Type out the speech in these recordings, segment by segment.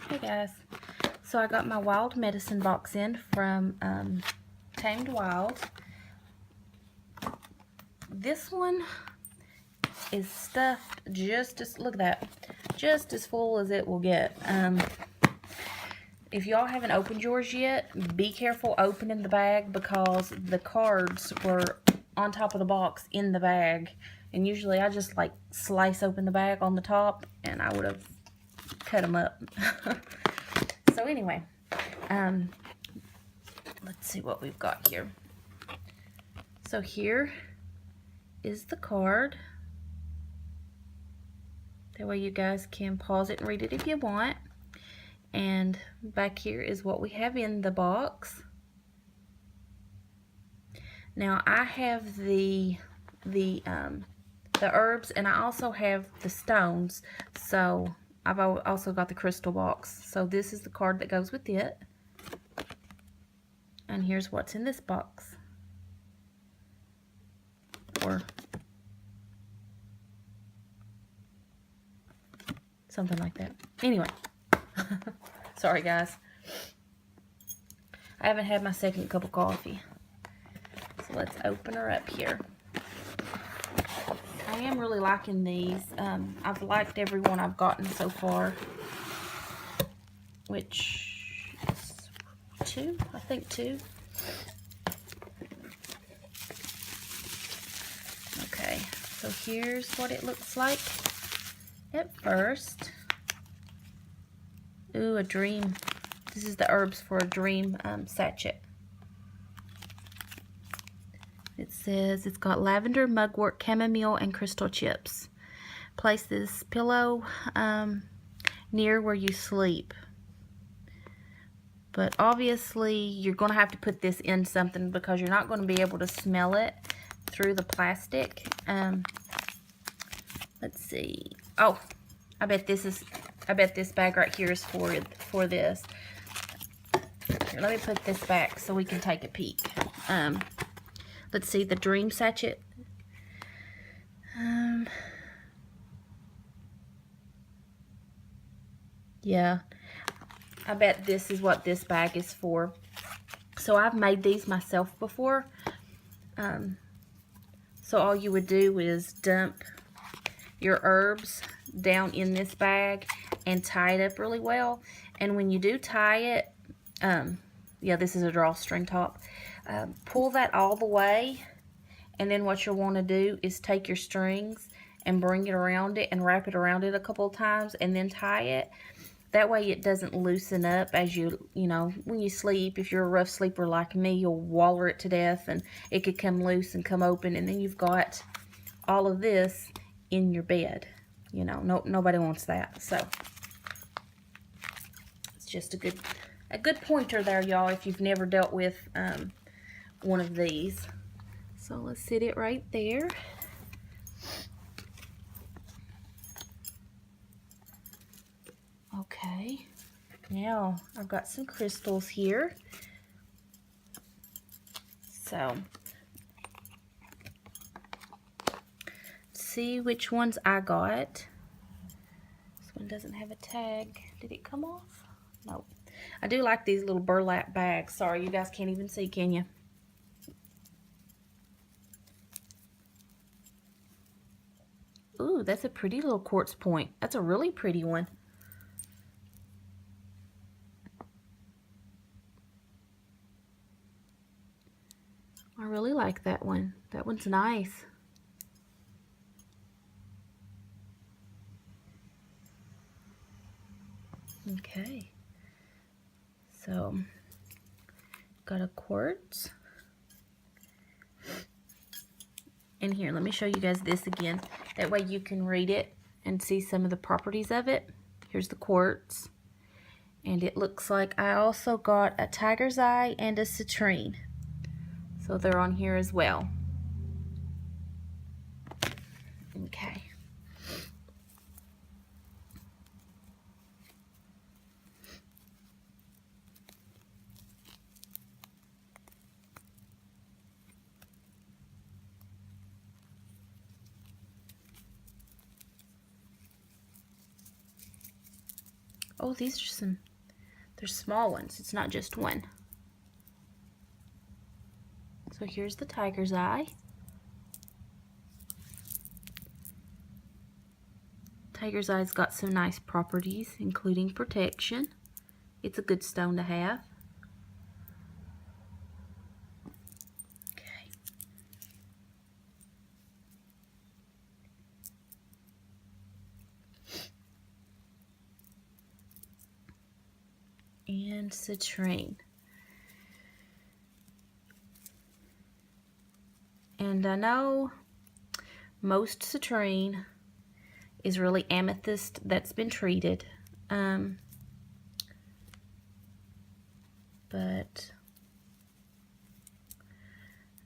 Hey guys, so I got my wild medicine box in from Tamed Wild. This one is stuffed just as, look at that, just as full as it will get. If y'all haven't opened yours yet, be careful opening the bag because the cards were on top of the box in the bag. And usually I just like slice open the bag on the top and I would have cut them up. So anyway, let's see what we've got here. So here is the card. That way you guys can pause it and read it if you want. And back here is what we have in the box. Now I have the herbs, and I also have the stones. So I've also got the crystal box. So this is the card that goes with it. And here's what's in this box. Or something like that. Anyway. Sorry guys. I haven't had my second cup of coffee. So let's open her up here. I am really liking these. I've liked every one I've gotten so far. Which is 2? I think 2. Okay, so here's what it looks like at first. Ooh, a dream. This is the herbs for a dream sachet. It says it's got lavender, mugwort, chamomile, and crystal chips. Place this pillow near where you sleep. But obviously you're going to have to put this in something because you're not going to be able to smell it through the plastic. Let's see. Oh, I bet this bag right here is for this. Here, let me put this back so we can take a peek. Let's see, the dream sachet. Yeah, I bet this is what this bag is for. So I've made these myself before. So all you would do is dump your herbs down in this bag and tie it up really well. And when you do tie it, yeah, this is a drawstring top. Pull that all the way, and then what you'll want to do is take your strings and bring it around it and wrap it around it a couple of times and then tie it. That way it doesn't loosen up as you know, when you sleep. If you're a rough sleeper like me, you'll waller it to death and it could come loose and come open, and then you've got all of this in your bed. You know, nobody wants that. So it's just a good pointer there, y'all, if you've never dealt with one of these. So let's sit it right there. Okay, now I've got some crystals here. So see which ones I got. This one doesn't have a tag. Did it come off? No. I do like these little burlap bags. Sorry, you guys can't even see, can you? Ooh, that's a pretty little quartz point. That's a really pretty one. I really like that one. That one's nice. Okay. So, got a quartz. And here, let me show you guys this again. That way you can read it and see some of the properties of it. Here's the quartz. And it looks like I also got a tiger's eye and a citrine. So they're on here as well. Okay. Oh, these are some, they're small ones. It's not just one. So here's the tiger's eye. Tiger's eye's got some nice properties, including protection. It's a good stone to have. Okay. And citrine. And I know most citrine is really amethyst that's been treated. But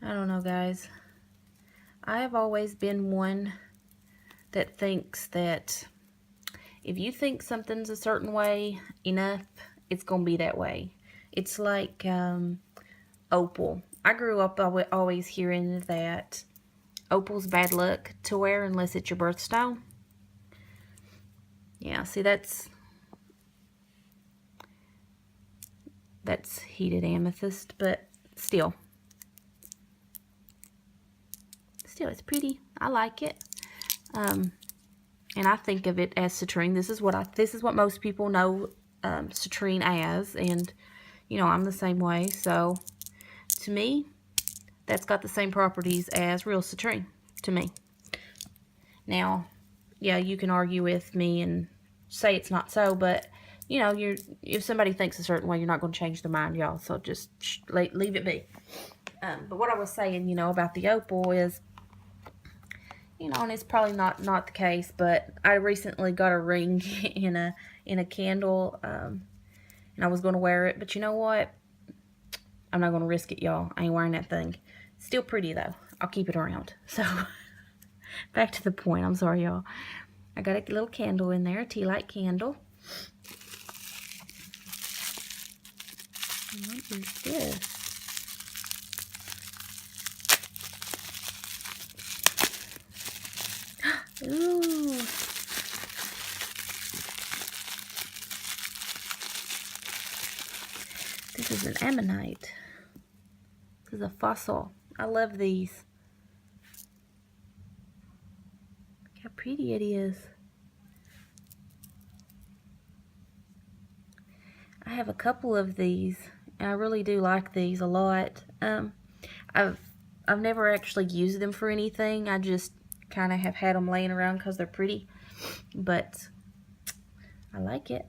I don't know, guys. I have always been one that thinks that if you think something's a certain way enough, it's gonna be that way. It's like opal. I grew up always hearing that opal's bad luck to wear unless it's your birthstone. Yeah, see, that's heated amethyst, but still it's pretty. I like it. And I think of it as citrine. This is what most people know citrine as, and you know, I'm the same way. So to me, that's got the same properties as real citrine to me. Now, yeah, you can argue with me and say it's not so, but you know, if somebody thinks a certain way, you're not going to change their mind, y'all. So just leave it be. But what I was saying, you know, about the opal is, you know, and it's probably not the case, but I recently got a ring in a candle, and I was going to wear it, but you know what? I'm not going to risk it, y'all. I ain't wearing that thing. Still pretty, though. I'll keep it around. So, back to the point. I'm sorry, y'all. I got a little candle in there, a tea light candle. What is this? Ooh. This is an ammonite. This is a fossil. I love these. Look how pretty it is. I have a couple of these, and I really do like these a lot. I've never actually used them for anything. I just kind of have had them laying around because they're pretty, but I like it.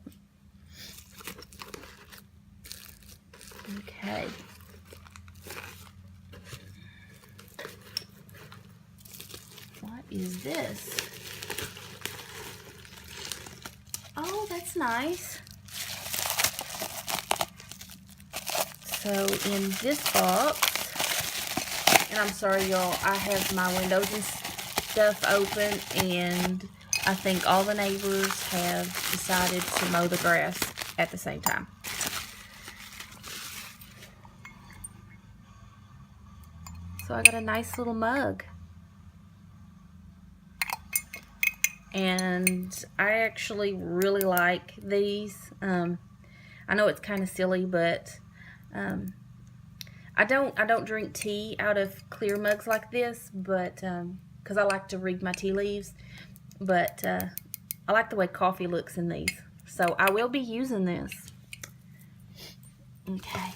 Okay. What is this? Oh, that's nice. So in this box, and I'm sorry y'all, I have my windows and stuff open, and I think all the neighbors have decided to mow the grass at the same time. So I got a nice little mug. And I actually really like these. I know it's kind of silly, but I don't drink tea out of clear mugs like this, but because I like to read my tea leaves, but I like the way coffee looks in these, so I will be using this. Okay.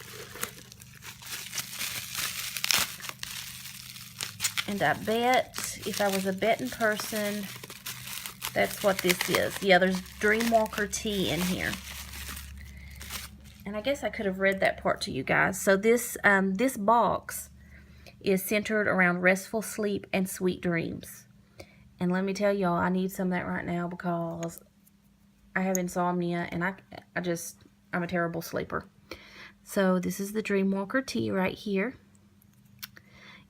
And I bet if I was a betting person, that's what this is. Yeah, there's Dreamwalker tea in here. And I guess I could have read that part to you guys. So this box is centered around restful sleep and sweet dreams. And let me tell y'all, I need some of that right now because I have insomnia and I'm a terrible sleeper. So this is the Dreamwalker tea right here.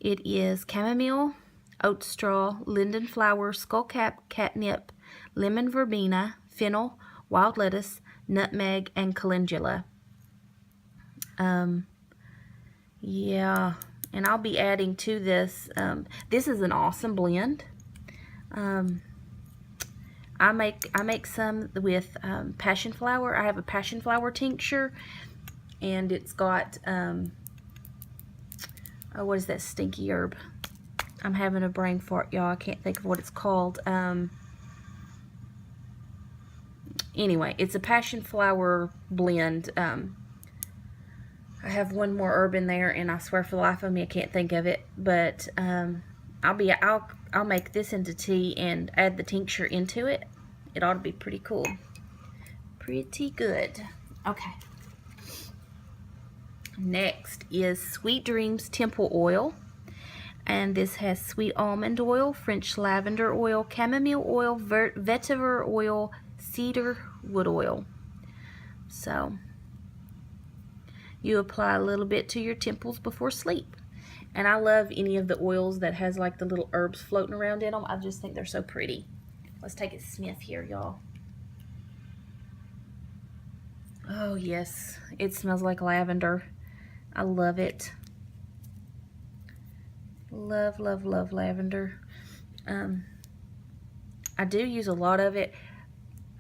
It is chamomile, oat straw, linden flower, skullcap, catnip, lemon verbena, fennel, wild lettuce, nutmeg, and calendula. Yeah, and I'll be adding to this. This is an awesome blend. I make some with passion flower. I have a passion flower tincture, and it's got oh, what is that stinky herb? I'm having a brain fart, y'all. I can't think of what it's called. Anyway, it's a passion flower blend. I have one more herb in there, and I swear for the life of me, I can't think of it. But I'll make this into tea and add the tincture into it. It ought to be pretty cool. Pretty good. Okay. Next is Sweet Dreams Temple Oil. And this has sweet almond oil, French lavender oil, chamomile oil, vetiver oil, cedar wood oil. So you apply a little bit to your temples before sleep. And I love any of the oils that has like the little herbs floating around in them. I just think they're so pretty. Let's take a sniff here, y'all. Oh yes, it smells like lavender. I love it. Love, love, love lavender. I do use a lot of it.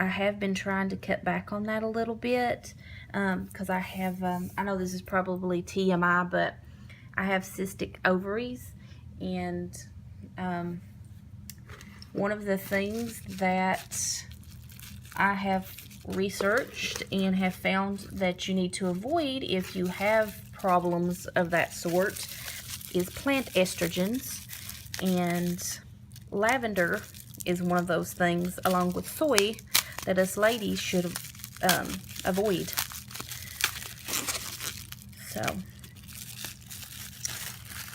I have been trying to cut back on that a little bit because I have, I know this is probably TMI, but I have cystic ovaries, and one of the things that I have researched and have found that you need to avoid if you have problems of that sort is plant estrogens, and lavender is one of those things, along with soy, that us ladies should avoid. So,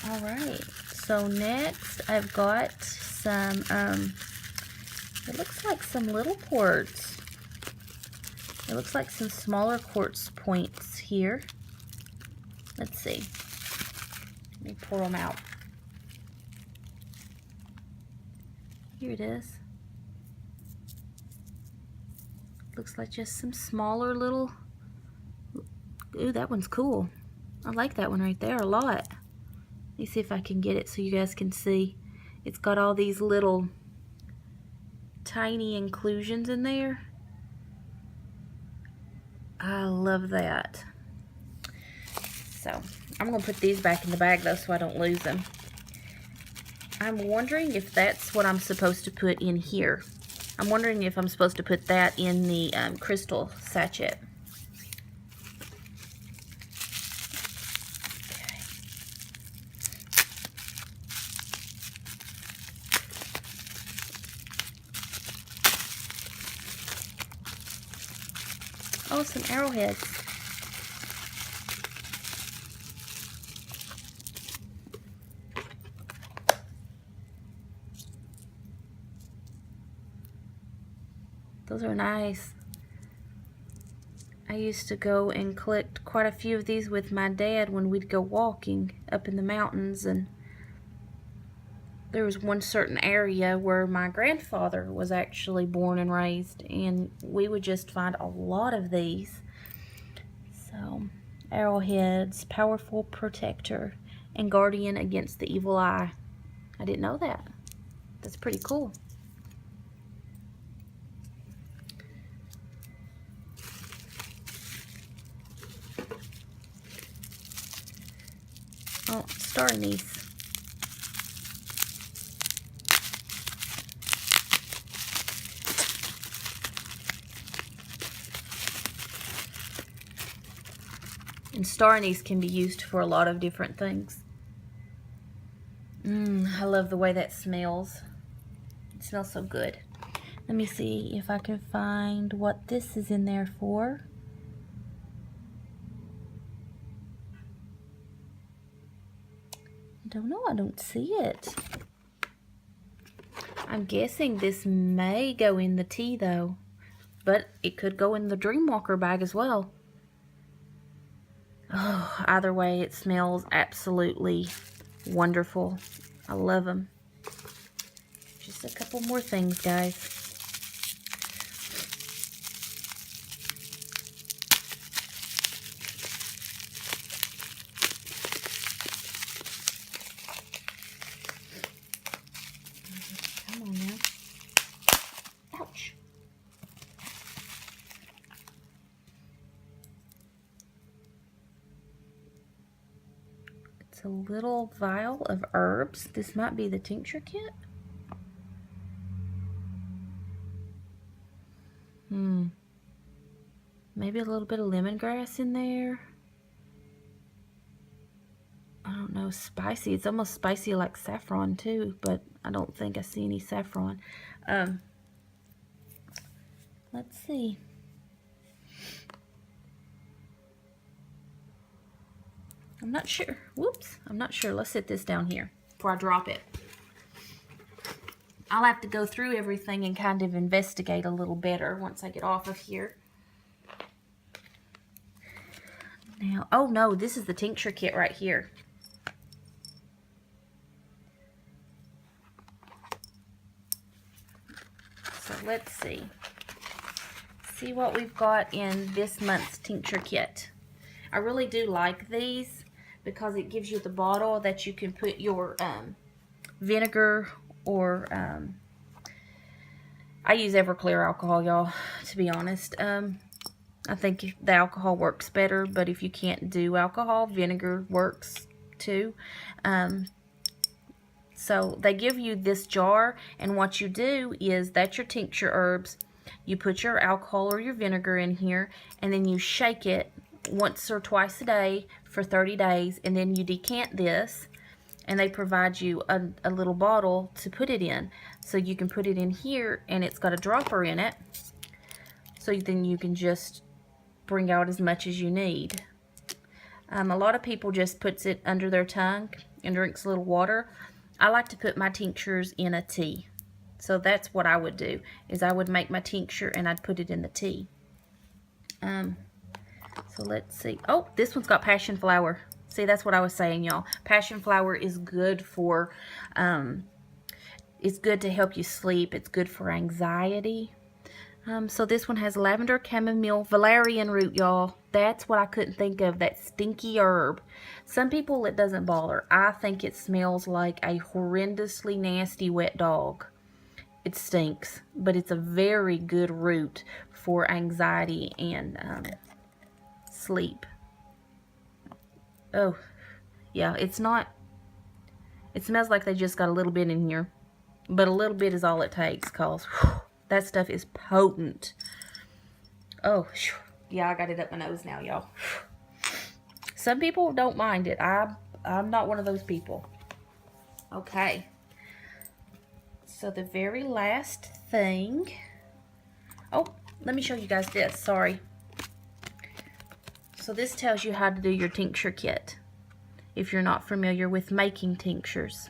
all right. So next, I've got some. It looks like some little quartz. It looks like some smaller quartz points here. Let's see. Let me pour them out. Here it is. Looks like just some smaller little. Ooh, that one's cool. I like that one right there a lot. Let me see if I can get it so you guys can see. It's got all these little tiny inclusions in there. I love that. So I'm going to put these back in the bag though so I don't lose them. I'm wondering if that's what I'm supposed to put in here. I'm wondering if I'm supposed to put that in the crystal sachet. Okay. Oh, some arrowheads. Those are nice. I used to go and collect quite a few of these with my dad when we'd go walking up in the mountains, and there was one certain area where my grandfather was actually born and raised, and we would just find a lot of these. So, arrowheads, powerful protector, and guardian against the evil eye. I didn't know that. That's pretty cool. Oh, star anise. And star anise can be used for a lot of different things. I love the way that smells. It smells so good. Let me see if I can find what this is in there for. I don't know, I don't see it. I'm guessing this may go in the tea though, but it could go in the Dreamwalker bag as well. Oh, either way, it smells absolutely wonderful. I love them. Just a couple more things, guys. Come on now. Ouch. It's a little vial of herbs. This might be the tincture kit. Maybe a little bit of lemongrass in there. I don't know, spicy. It's almost spicy like saffron too, but I don't think I see any saffron. Let's see. I'm not sure. Whoops, I'm not sure. Let's sit this down here before I drop it. I'll have to go through everything and kind of investigate a little better once I get off of here. Now, oh no, this is the tincture kit right here. So let's see. See what we've got in this month's tincture kit. I really do like these because it gives you the bottle that you can put your vinegar or I use Everclear alcohol, y'all, to be honest. I think the alcohol works better, but if you can't do alcohol, vinegar works too. So they give you this jar, and what you do is that's your tincture herbs. You put your alcohol or your vinegar in here, and then you shake it once or twice a day for 30 days, and then you decant this, and they provide you a little bottle to put it in. So you can put it in here, and it's got a dropper in it, so then you can just bring out as much as you need. A lot of people just puts it under their tongue and drinks a little water. I like to put my tinctures in a tea. So that's what I would do, is I would make my tincture and I'd put it in the tea. So let's see. Oh, this one's got passion flower. See, that's what I was saying, y'all. Passion flower is good for, it's good to help you sleep. It's good for anxiety. So this one has lavender, chamomile, valerian root, y'all. That's what I couldn't think of, that stinky herb. Some people it doesn't bother. I think it smells like a horrendously nasty wet dog. It stinks, but it's a very good root for anxiety and sleep. Oh, yeah, it's not, it smells like they just got a little bit in here, but a little bit is all it takes, cause that stuff is potent. Oh, yeah, I got it up my nose now, y'all. Some people don't mind it. I'm not one of those people. Okay. So the very last thing. Oh, let me show you guys this. Sorry. So this tells you how to do your tincture kit if you're not familiar with making tinctures.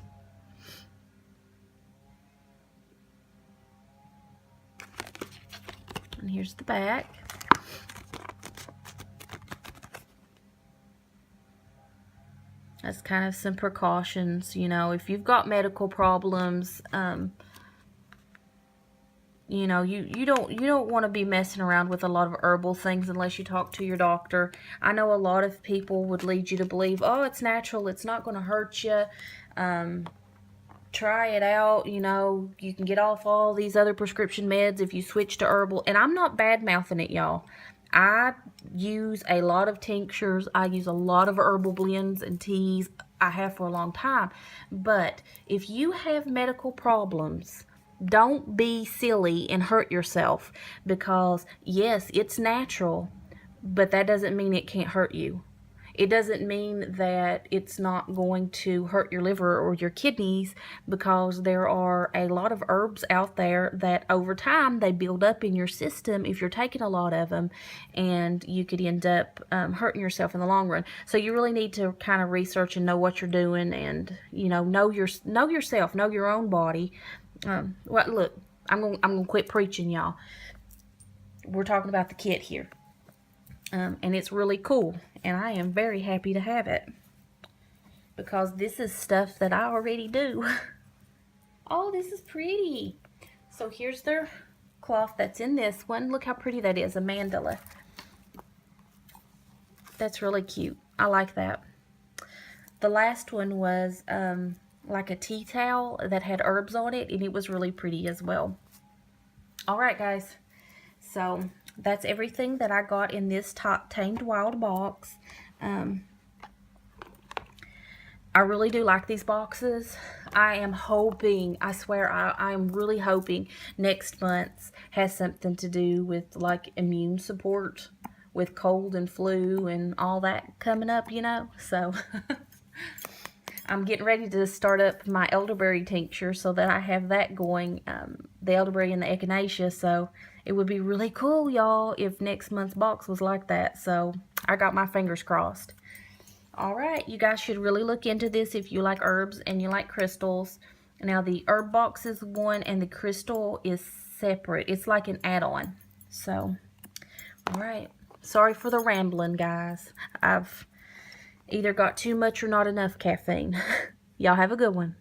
And here's the back. That's kind of some precautions, you know, if you've got medical problems, you know, you don't want to be messing around with a lot of herbal things unless you talk to your doctor. I know a lot of people would lead you to believe, oh, it's natural, it's not going to hurt you. Try it out, you know, you can get off all these other prescription meds if you switch to herbal. And I'm not bad-mouthing it, y'all. I use a lot of tinctures. I use a lot of herbal blends and teas. I have for a long time. But if you have medical problems, don't be silly and hurt yourself, because yes, it's natural, but that doesn't mean it can't hurt you. It doesn't mean that it's not going to hurt your liver or your kidneys, because there are a lot of herbs out there that over time they build up in your system if you're taking a lot of them, and you could end up hurting yourself in the long run. So you really need to kind of research and know what you're doing, and you know yourself, know your own body. Well, look, I'm gonna quit preaching, y'all. We're talking about the kit here. And it's really cool, and I am very happy to have it, because this is stuff that I already do. Oh, this is pretty. So here's their cloth that's in this one. Look how pretty that is, a mandala. That's really cute. I like that. The last one was like a tea towel that had herbs on it, and it was really pretty as well. All right, guys. So that's everything that I got in this Tamed Wild box. I really do like these boxes. I am hoping, I swear, I am really hoping next month's has something to do with like immune support with cold and flu and all that coming up, you know. So I'm getting ready to start up my elderberry tincture so that I have that going, the elderberry and the echinacea. So it would be really cool, y'all, if next month's box was like that. So I got my fingers crossed. All right, you guys should really look into this if you like herbs and you like crystals. Now, the herb box is one and the crystal is separate. It's like an add-on. So, all right. Sorry for the rambling, guys. I've either got too much or not enough caffeine. Y'all have a good one.